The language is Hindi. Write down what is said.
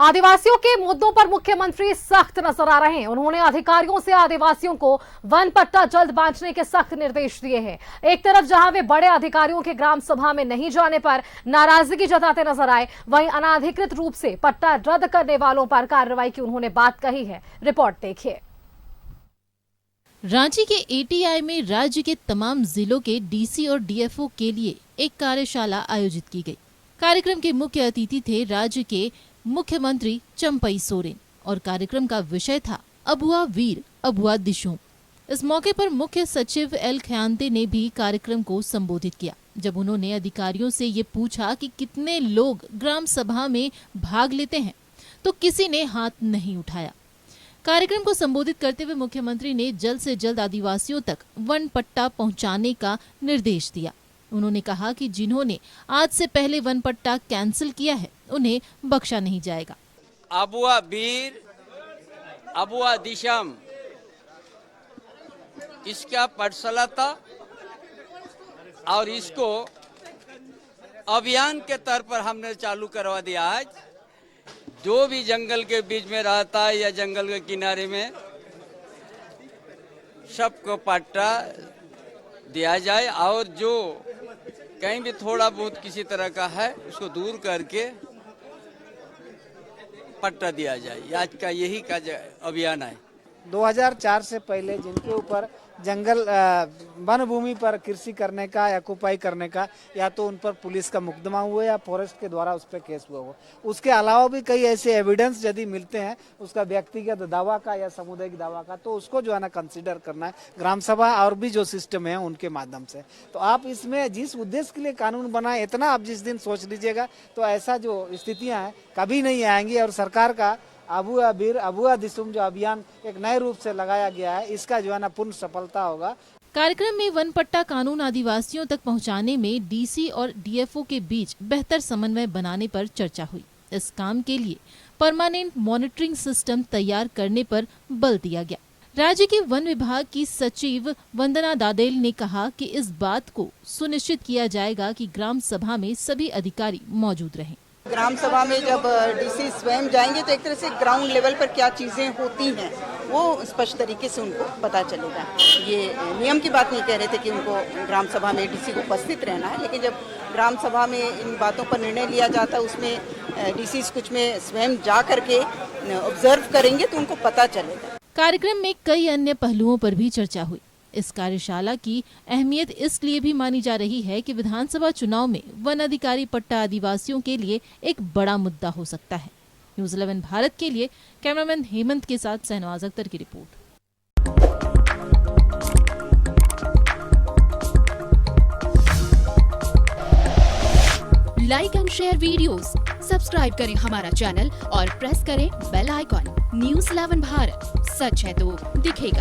आदिवासियों के मुद्दों पर मुख्यमंत्री सख्त नजर आ रहे हैं। उन्होंने अधिकारियों से आदिवासियों को वन पट्टा जल्द बांटने के सख्त निर्देश दिए हैं। एक तरफ जहां वे बड़े अधिकारियों के ग्राम सभा में नहीं जाने पर नाराजगी जताते नजर आए, वहीं अनाधिकृत रूप से पट्टा रद्द करने वालों पर कार्रवाई की उन्होंने बात कही है। रिपोर्ट देखिए। रांची के एटीआई में राज्य के तमाम जिलों के डीसी और डीएफओ के लिए एक कार्यशाला आयोजित की गई। कार्यक्रम के मुख्य अतिथि थे राज्य के मुख्यमंत्री चंपई सोरेन और कार्यक्रम का विषय था अबुआ वीर अबुआ दिशुम। इस मौके पर मुख्य सचिव एल ख्यांते ने भी कार्यक्रम को संबोधित किया। जब उन्होंने अधिकारियों से ये पूछा कि कितने लोग ग्राम सभा में भाग लेते हैं, तो किसी ने हाथ नहीं उठाया। कार्यक्रम को संबोधित करते हुए मुख्यमंत्री ने जल्द से जल्द आदिवासियों तक वन पट्टा पहुंचाने का निर्देश दिया। उन्होंने कहा कि जिन्होंने आज से पहले वन पट्टा कैंसिल किया है, उन्हें बख्शा नहीं जाएगा। अबुआ वीर अबुआ दिशम इसका पाठशाला था और इसको अभियान के तौर पर हमने चालू करवा दिया। आज जो भी जंगल के बीच में रहता है या जंगल के किनारे में सबको पट्टा दिया जाए और जो कहीं भी थोड़ा बहुत किसी तरह का है उसको दूर करके पट्टा दिया जाए। आज का यही का अभियान है। 2004 से पहले जिनके ऊपर जंगल वन भूमि पर कृषि करने का या कुपाई करने का या तो उन पर पुलिस का मुकदमा हुआ या फॉरेस्ट के द्वारा उस पर केस हुआ। उसके अलावा भी कई ऐसे एविडेंस यदि मिलते हैं उसका व्यक्तिगत दावा का या सामुदायिक दावा का, तो उसको जो है ना कंसीडर करना है ग्राम सभा और भी जो सिस्टम है उनके माध्यम से। तो आप इसमें जिस उद्देश्य के लिए कानून बनाए, इतना आप जिस दिन सोच लीजिएगा तो ऐसा जो स्थितियाँ हैं कभी नहीं आएंगी। और सरकार का अबुआ वीर अबुआ दिशुम जो अभियान एक नए रूप से लगाया गया है, इसका जो है ना पूर्ण सफलता होगा। कार्यक्रम में वन पट्टा कानून आदिवासियों तक पहुंचाने में डीसी और डीएफओ के बीच बेहतर समन्वय बनाने पर चर्चा हुई। इस काम के लिए परमानेंट मॉनिटरिंग सिस्टम तैयार करने पर बल दिया गया। राज्य के वन विभाग की सचिव वंदना दादेल ने कहा कि इस बात को सुनिश्चित किया जाएगा कि ग्राम सभा में सभी अधिकारी मौजूद रहें। ग्राम सभा में जब डीसी स्वयं जाएंगे तो एक तरह से ग्राउंड लेवल पर क्या चीज़ें होती हैं वो स्पष्ट तरीके से उनको पता चलेगा। ये नियम की बात नहीं कह रहे थे कि उनको ग्राम सभा में डीसी को उपस्थित रहना है, लेकिन जब ग्राम सभा में इन बातों पर निर्णय लिया जाता है उसमें डीसी कुछ में स्वयं जा करके ऑब्जर्व करेंगे तो उनको पता चलेगा। कार्यक्रम में कई अन्य पहलुओं पर भी चर्चा हुई। इस कार्यशाला की अहमियत इसलिए भी मानी जा रही है कि विधानसभा चुनाव में वन अधिकारी पट्टा आदिवासियों के लिए एक बड़ा मुद्दा हो सकता है। न्यूज़ 11 भारत के लिए कैमरामैन हेमंत के साथ शहनवाज अख्तर की report. Like and share videos, subscribe करें हमारा चैनल और प्रेस करें बेल आइकॉन। न्यूज़ 11 भारत, सच है तो दिखेगा।